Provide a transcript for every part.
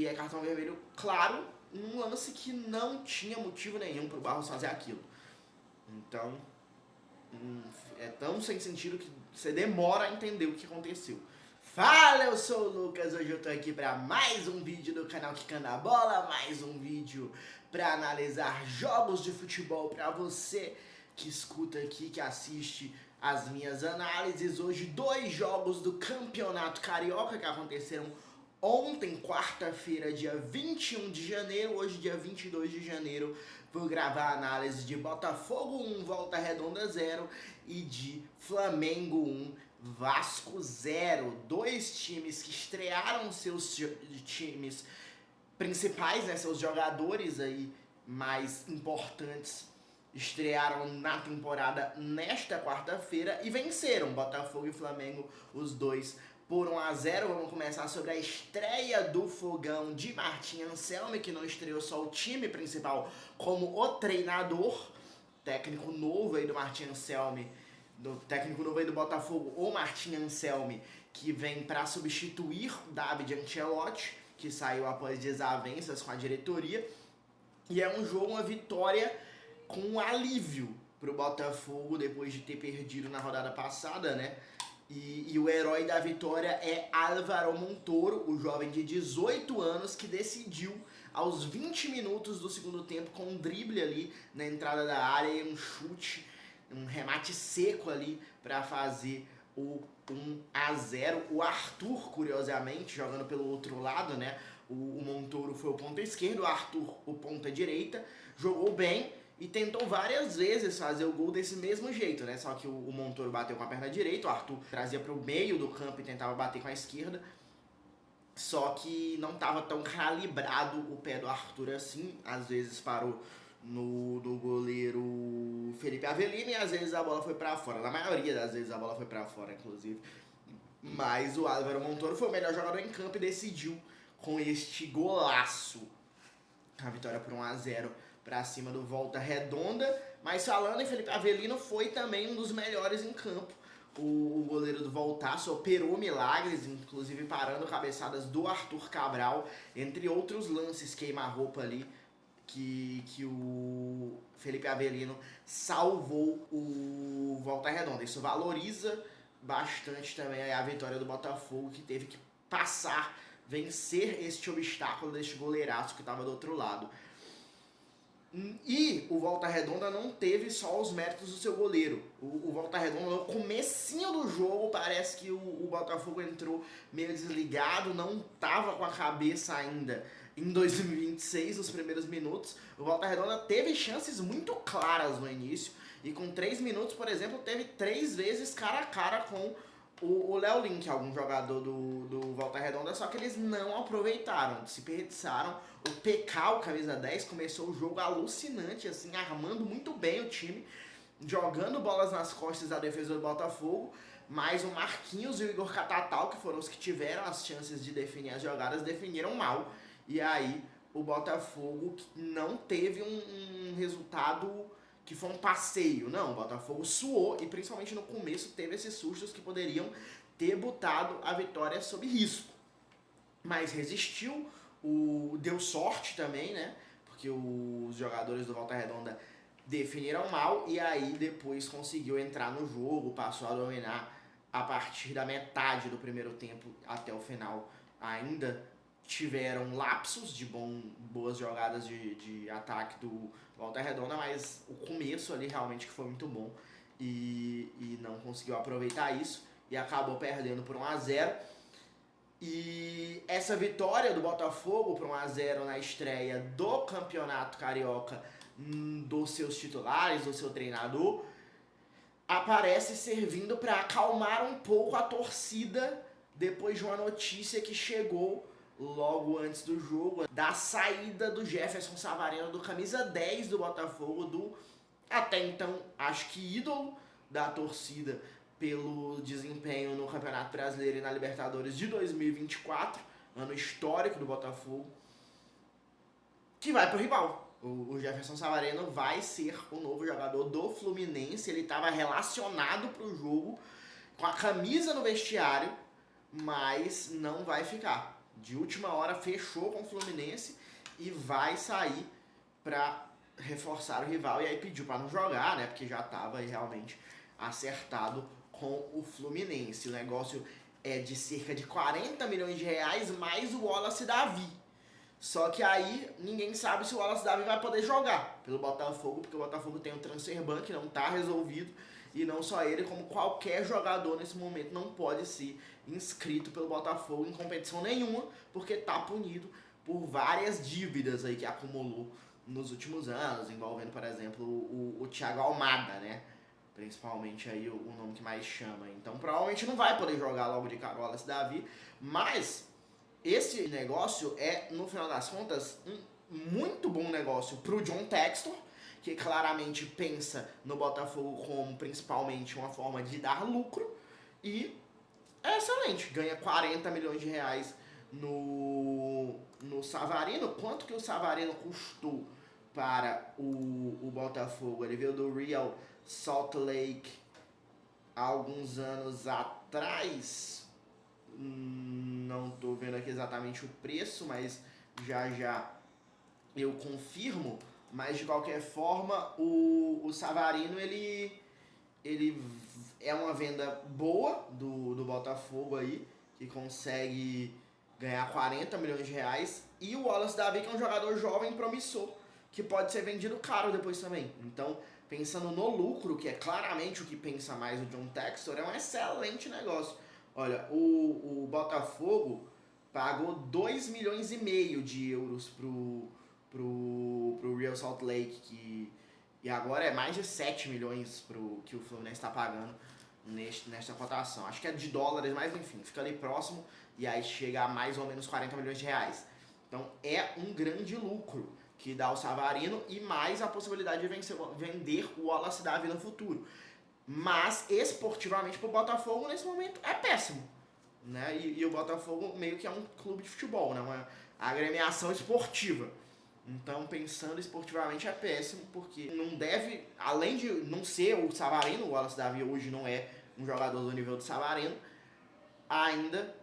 é cartão vermelho claro, num lance que não tinha motivo nenhum pro Barros fazer aquilo. Então, é tão sem sentido que você demora a entender o que aconteceu. Fala, eu sou o Lucas, hoje eu tô aqui pra mais um vídeo do canal Quicando a Bola, mais um vídeo pra analisar jogos de futebol pra você que escuta aqui, que assiste as minhas análises. Hoje 2 jogos do Campeonato Carioca que aconteceram ontem, quarta-feira, dia 21 de janeiro, hoje dia 22 de janeiro, vou gravar a análise de Botafogo 1, Volta Redonda 0 e de Flamengo 1, Vasco 0. 2 times que estrearam seus times principais, né, seus jogadores aí mais importantes, estrearam na temporada nesta quarta-feira e venceram Botafogo e Flamengo, os dois por 1-0. Vamos começar sobre a estreia do Fogão de Martim Anselmi, que não estreou só o time principal, como o treinador, técnico novo aí do Martim Anselmi, do técnico novo aí do Botafogo, o Martim Anselmi, que vem para substituir David Ancelotti, que saiu após desavenças com a diretoria. E é um jogo, uma vitória com alívio pro Botafogo depois de ter perdido na rodada passada, né? E o herói da vitória é Álvaro Montoro, o jovem de 18 anos que decidiu aos 20 minutos do segundo tempo com um drible ali na entrada da área e um chute, um remate seco ali para fazer o 1-0. O Arthur, curiosamente, jogando pelo outro lado, né? O Montoro foi o ponta esquerdo, o Arthur o ponta direita, jogou bem e tentou várias vezes fazer o gol desse mesmo jeito, né? Só que o Montoro bateu com a perna direita, o Arthur trazia para o meio do campo e tentava bater com a esquerda. Só que não estava tão calibrado o pé do Arthur assim, às vezes parou do goleiro Felipe Avelino e às vezes a bola foi para fora. Na maioria das vezes a bola foi para fora, inclusive. Mas o Álvaro Montoro foi o melhor jogador em campo e decidiu com este golaço a vitória por 1-0 para cima do Volta Redonda. Mas falando em Felipe Avelino, foi também um dos melhores em campo. O goleiro do Voltaço operou milagres, inclusive parando cabeçadas do Arthur Cabral, entre outros lances queima-roupa ali, que o Felipe Avelino salvou o Volta Redonda. Isso valoriza bastante também a vitória do Botafogo, que teve que passar, vencer este obstáculo deste goleiraço que estava do outro lado. E o Volta Redonda não teve só os méritos do seu goleiro. O Volta Redonda, no comecinho do jogo, parece que o Botafogo entrou meio desligado, não estava com a cabeça ainda em 2026, nos primeiros minutos. O Volta Redonda teve chances muito claras no início, e com 3 minutos, por exemplo, teve 3 vezes cara a cara com o Léo Link, algum jogador do Volta Redonda, só que eles não aproveitaram, desperdiçaram. O PK, o camisa 10, começou o jogo alucinante, assim, armando muito bem o time, jogando bolas nas costas da defesa do Botafogo, mas o Marquinhos e o Igor Catatal, que foram os que tiveram as chances de definir as jogadas, definiram mal, e aí o Botafogo não teve um resultado que foi um passeio. Não, o Botafogo suou e principalmente no começo teve esses sustos que poderiam ter botado a vitória sob risco. Mas resistiu, deu sorte também, né? Porque os jogadores do Volta Redonda definiram mal e aí depois conseguiu entrar no jogo, passou a dominar a partir da metade do primeiro tempo até o final. Ainda tiveram lapsos de boas jogadas de ataque do Volta Redonda, mas o começo ali realmente que foi muito bom e não conseguiu aproveitar isso e acabou perdendo por 1-0. E essa vitória do Botafogo por 1-0 na estreia do Campeonato Carioca dos seus titulares, do seu treinador, aparece servindo para acalmar um pouco a torcida depois de uma notícia que chegou logo antes do jogo, da saída do Jefferson Savarino, do camisa 10 do Botafogo, do até então, acho que ídolo da torcida pelo desempenho no Campeonato Brasileiro e na Libertadores de 2024, ano histórico do Botafogo, que vai pro rival. O Jefferson Savarino vai ser o novo jogador do Fluminense. Ele estava relacionado pro jogo com a camisa no vestiário, mas não vai ficar. de última hora fechou com o Fluminense e vai sair para reforçar o rival, e aí pediu para não jogar, né, porque já estava realmente acertado com o Fluminense. O negócio é de cerca de 40 milhões de reais mais o Wallace Davi. Só que aí ninguém sabe se o Wallace Davi vai poder jogar pelo Botafogo, porque o Botafogo tem um transfer ban que não está resolvido, e não só ele, como qualquer jogador nesse momento não pode ser inscrito pelo Botafogo em competição nenhuma, porque está punido por várias dívidas aí que acumulou nos últimos anos, envolvendo, por exemplo, o Thiago Almada, né? Principalmente aí o nome que mais chama. Então provavelmente não vai poder jogar logo de cara o Wallace Davi, mas esse negócio é, no final das contas, um muito bom negócio pro John Textor, que claramente pensa no Botafogo como principalmente uma forma de dar lucro, e é excelente, ganha 40 milhões de reais no Savarino. Quanto que o Savarino custou para o Botafogo? Ele veio do Real Salt Lake há alguns anos atrás. Não estou vendo aqui exatamente o preço, mas já eu confirmo. Mas de qualquer forma, o Savarino ele é uma venda boa do Botafogo aí, que consegue ganhar 40 milhões de reais. E o Wallace Davi, que é um jogador jovem promissor, que pode ser vendido caro depois também. Então, pensando no lucro, que é claramente o que pensa mais o John Textor, é um excelente negócio. Olha, o Botafogo pagou 2,5 milhões de euros pro Real Salt Lake, e agora é mais de 7 milhões que o Fluminense está pagando nesta cotação. Acho que é de dólares, mas enfim, fica ali próximo, e aí chega a mais ou menos 40 milhões de reais. Então é um grande lucro que dá o Savarino, e mais a possibilidade de vender o Wallace Davi no futuro. Mas esportivamente pro Botafogo nesse momento é péssimo, né? E o Botafogo meio que é um clube de futebol, né? Uma agremiação esportiva. Então, pensando esportivamente, é péssimo, porque não deve, além de não ser o Savarino, o Wallace Davi hoje não é um jogador do nível do Savarino, ainda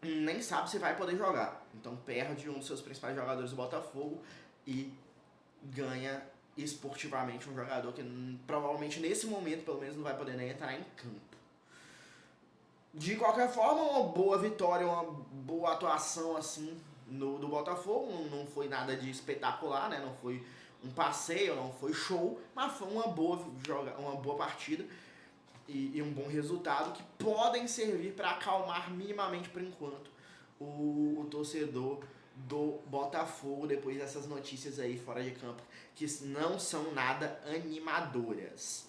nem sabe se vai poder jogar. Então perde um dos seus principais jogadores do Botafogo e ganha esportivamente um jogador que provavelmente nesse momento, pelo menos, não vai poder nem entrar em campo. De qualquer forma, uma boa vitória, uma boa atuação assim do Botafogo. Não foi nada de espetacular, né? Não foi um passeio, não foi show, mas foi uma boa partida e um bom resultado que podem servir para acalmar minimamente por enquanto o torcedor do Botafogo depois dessas notícias aí fora de campo que não são nada animadoras.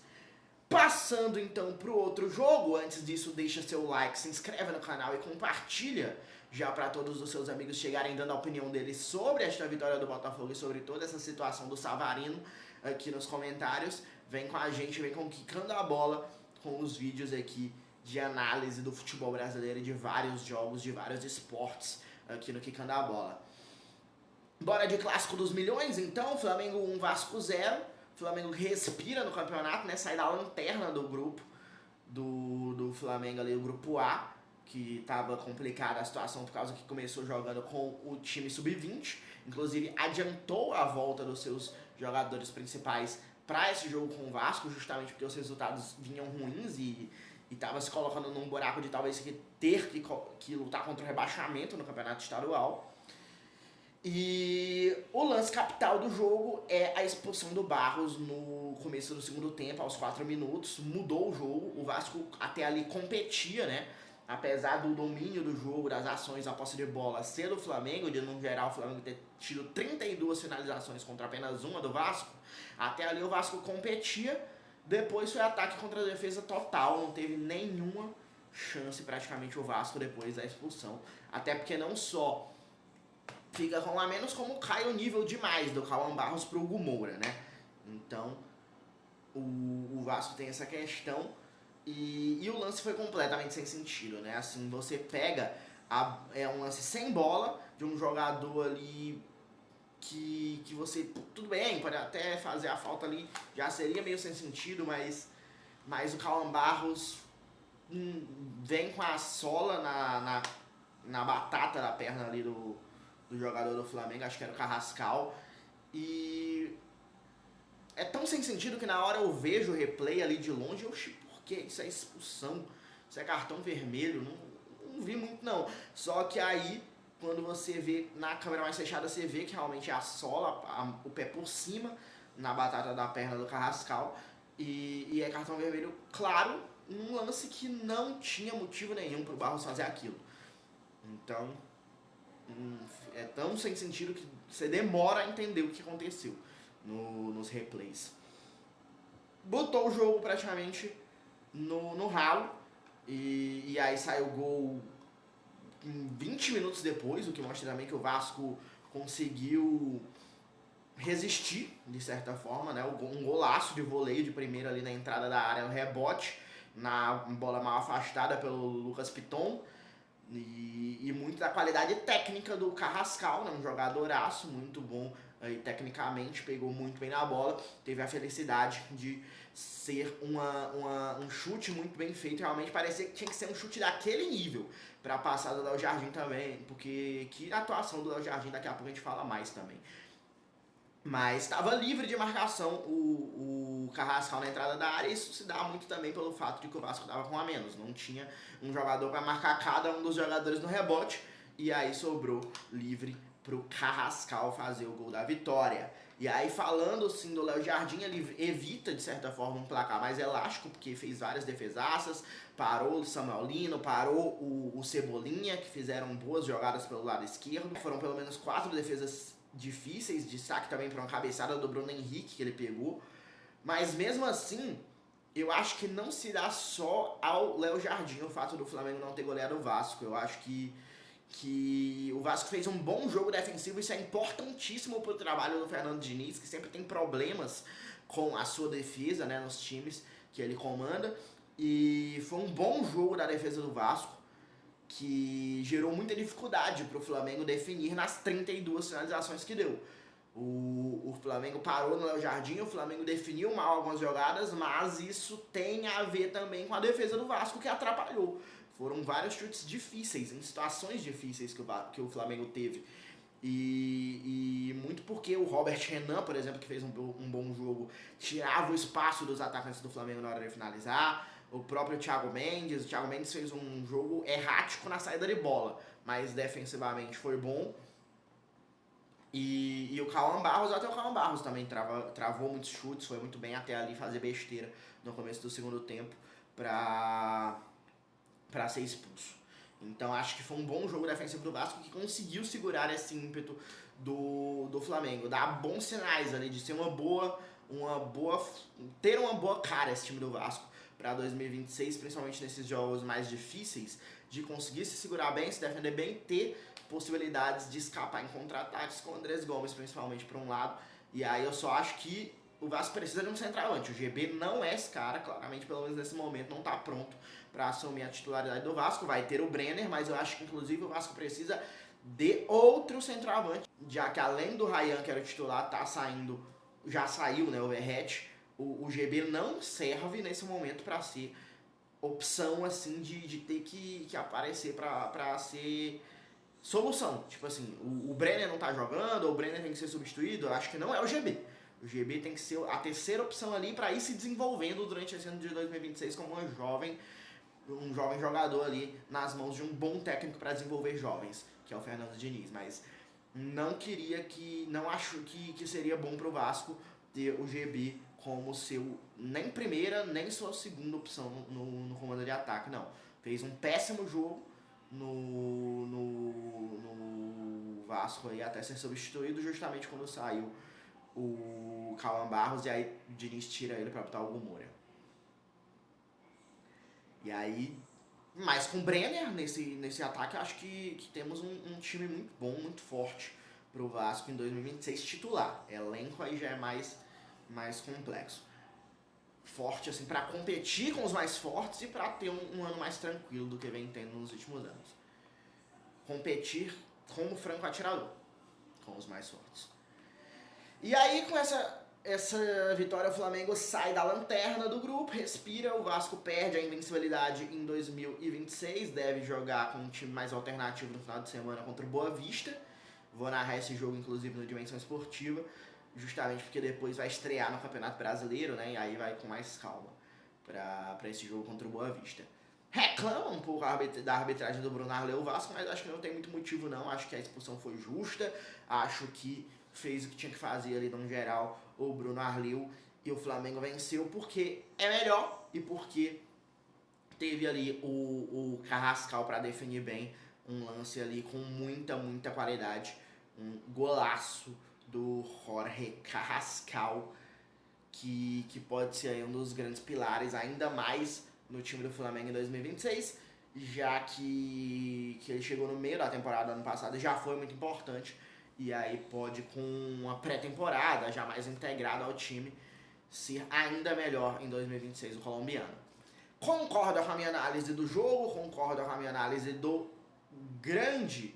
Passando então pro outro jogo, antes disso deixa seu like, se inscreve no canal e compartilha já para todos os seus amigos chegarem dando a opinião deles sobre esta vitória do Botafogo e sobre toda essa situação do Savarino aqui nos comentários. Vem com a gente, vem com Quicando a Bola, com os vídeos aqui de análise do futebol brasileiro e de vários jogos, de vários esportes aqui no Quicando a Bola. Bora de clássico dos milhões então, Flamengo 1, Vasco 0. Flamengo respira no campeonato, né? Sai da lanterna do grupo do Flamengo ali, o grupo A, que estava complicada a situação por causa que começou jogando com o time sub-20. Inclusive adiantou a volta dos seus jogadores principais para esse jogo com o Vasco, justamente porque os resultados vinham ruins e estava se colocando num buraco de talvez ter que lutar contra o rebaixamento no campeonato estadual. E o lance capital do jogo é a expulsão do Barros no começo do segundo tempo, aos 4 minutos. Mudou o jogo, o Vasco até ali competia, né? Apesar do domínio do jogo, das ações, a posse de bola ser do Flamengo, de no geral o Flamengo ter tido 32 finalizações contra apenas uma do Vasco, até ali o Vasco competia. Depois foi ataque contra a defesa total, não teve nenhuma chance praticamente o Vasco depois da expulsão. Até porque não só fica com a menos, como cai o nível demais do Cauã Barros pro Hugo Moura, né? Então o Vasco tem essa questão e o lance foi completamente sem sentido, né? Assim, você pega é um lance sem bola de um jogador ali que você, tudo bem, pode até fazer a falta ali, já seria meio sem sentido, mas o Cauã Barros vem com a sola na batata da perna ali do jogador do Flamengo, acho que era o Carrascal. E é tão sem sentido que na hora eu vejo o replay ali de longe, por que? Isso é expulsão, isso é cartão vermelho, não vi muito não. Só que aí, quando você vê na câmera mais fechada, você vê que realmente é a sola, o pé por cima, na batata da perna do Carrascal. E é cartão vermelho claro, num lance que não tinha motivo nenhum pro Barros fazer aquilo. Então, é tão sem sentido que você demora a entender o que aconteceu nos replays. Botou o jogo praticamente no ralo, e aí saiu o gol 20 minutos depois, o que mostra também que o Vasco conseguiu resistir, de certa forma, né? Um golaço de voleio de primeira ali na entrada da área, um rebote, na bola mal afastada pelo Lucas Piton, e muito da qualidade técnica do Carrascal, né? Um jogadoraço, muito bom aí, tecnicamente, pegou muito bem na bola, teve a felicidade de ser um chute muito bem feito, realmente parecia que tinha que ser um chute daquele nível para passar do Léo Jardim também, porque que atuação do Léo Jardim, daqui a pouco a gente fala mais também. Mas estava livre de marcação o Carrascal na entrada da área, e isso se dá muito também pelo fato de que o Vasco estava com a menos. Não tinha um jogador para marcar cada um dos jogadores no rebote, e aí sobrou livre pro Carrascal fazer o gol da vitória. E aí, falando assim do Léo Jardim, ele evita de certa forma um placar mais elástico, porque fez várias defesaças, parou o Samuel Lino, parou o Cebolinha, que fizeram boas jogadas pelo lado esquerdo. Foram pelo menos 4 defesas difíceis, destaque também para uma cabeçada do Bruno Henrique que ele pegou, mas mesmo assim eu acho que não se dá só ao Léo Jardim o fato do Flamengo não ter goleado o Vasco. Eu acho que o Vasco fez um bom jogo defensivo, isso é importantíssimo pro trabalho do Fernando Diniz, que sempre tem problemas com a sua defesa, né, nos times que ele comanda, e foi um bom jogo da defesa do Vasco, que gerou muita dificuldade para o Flamengo definir nas 32 finalizações que deu. O Flamengo parou no Léo Jardim, o Flamengo definiu mal algumas jogadas, mas isso tem a ver também com a defesa do Vasco, que atrapalhou. Foram vários chutes difíceis, em situações difíceis que o Flamengo teve. E muito porque o Robert Renan, por exemplo, que fez um bom jogo, tirava o espaço dos atacantes do Flamengo na hora de finalizar. O próprio Thiago Mendes fez um jogo errático na saída de bola, mas defensivamente foi bom. E o Cauã Barros, até o Cauã Barros também travou muitos chutes, foi muito bem até ali fazer besteira no começo do segundo tempo pra ser expulso. Então acho que foi um bom jogo defensivo do Vasco, que conseguiu segurar esse ímpeto do Flamengo. Dá bons sinais ali de ser ter uma boa cara esse time do Vasco para 2026, principalmente nesses jogos mais difíceis, de conseguir se segurar bem, se defender bem, ter possibilidades de escapar em contra-ataques com o Andrés Gomes, principalmente por um lado. E aí eu só acho que o Vasco precisa de um centroavante. O GB não é esse cara, claramente, pelo menos nesse momento, não está pronto para assumir a titularidade do Vasco. Vai ter o Brenner, mas eu acho que inclusive o Vasco precisa de outro centroavante, já que além do Ryan, que era o titular, tá saindo, já saiu, né, o Verratti. O GB não serve nesse momento para ser opção assim de ter que aparecer para ser solução. Tipo assim, o Brenner não tá jogando, ou o Brenner tem que ser substituído, eu acho que não é o GB. O GB tem que ser a terceira opção ali para ir se desenvolvendo durante esse ano de 2026 como um jovem jogador ali nas mãos de um bom técnico para desenvolver jovens, que é o Fernando Diniz. Mas não acho que seria bom pro Vasco ter o GB como seu nem primeira, nem sua segunda opção no comando de ataque, não. Fez um péssimo jogo no Vasco aí, até ser substituído justamente quando saiu o Cauã Barros, e aí o Diniz tira ele para botar o Hugo Moura. E aí, mas com o Brenner nesse ataque, acho que temos um time muito bom, muito forte pro Vasco em 2026 titular. Elenco aí já é mais complexo. Forte assim para competir com os mais fortes e para ter um ano mais tranquilo do que vem tendo nos últimos anos. Competir como franco atirador com os mais fortes. E aí com essa essa vitória, o Flamengo sai da lanterna do grupo, respira, o Vasco perde a invencibilidade em 2026, deve jogar com um time mais alternativo no final de semana contra o Boa Vista. Vou narrar esse jogo, inclusive, no Dimensão Esportiva, justamente porque depois vai estrear no Campeonato Brasileiro, né? E aí vai com mais calma para esse jogo contra o Boa Vista. Reclama um pouco da arbitragem do Bruno Arleu Vasco, mas acho que não tem muito motivo não, acho que a expulsão foi justa, acho que fez o que tinha que fazer ali no geral o Bruno Arleu, e o Flamengo venceu porque é melhor e porque teve ali o Carrascal para definir bem um lance ali com muita qualidade, um golaço do Jorge Carrascal, que pode ser aí um dos grandes pilares, ainda mais no time do Flamengo em 2026, já que ele chegou no meio da temporada do ano passado e já foi muito importante, e aí pode, com uma pré-temporada já mais integrada ao time, ser ainda melhor em 2026 o colombiano. Concorda com a minha análise do jogo, concorda com a minha análise do grande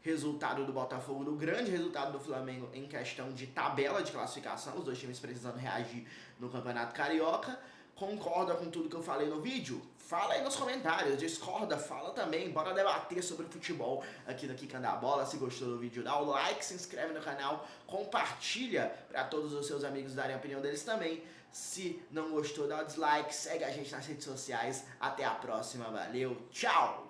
resultado do Botafogo, do grande resultado do Flamengo em questão de tabela de classificação, os dois times precisando reagir no Campeonato Carioca. Concorda com tudo que eu falei no vídeo? Fala aí nos comentários, discorda, fala também, bora debater sobre futebol aqui no Quicando a Bola. Se gostou do vídeo, dá o like, se inscreve no canal, compartilha para todos os seus amigos darem a opinião deles também. Se não gostou, dá o dislike, segue a gente nas redes sociais. Até a próxima, valeu, tchau!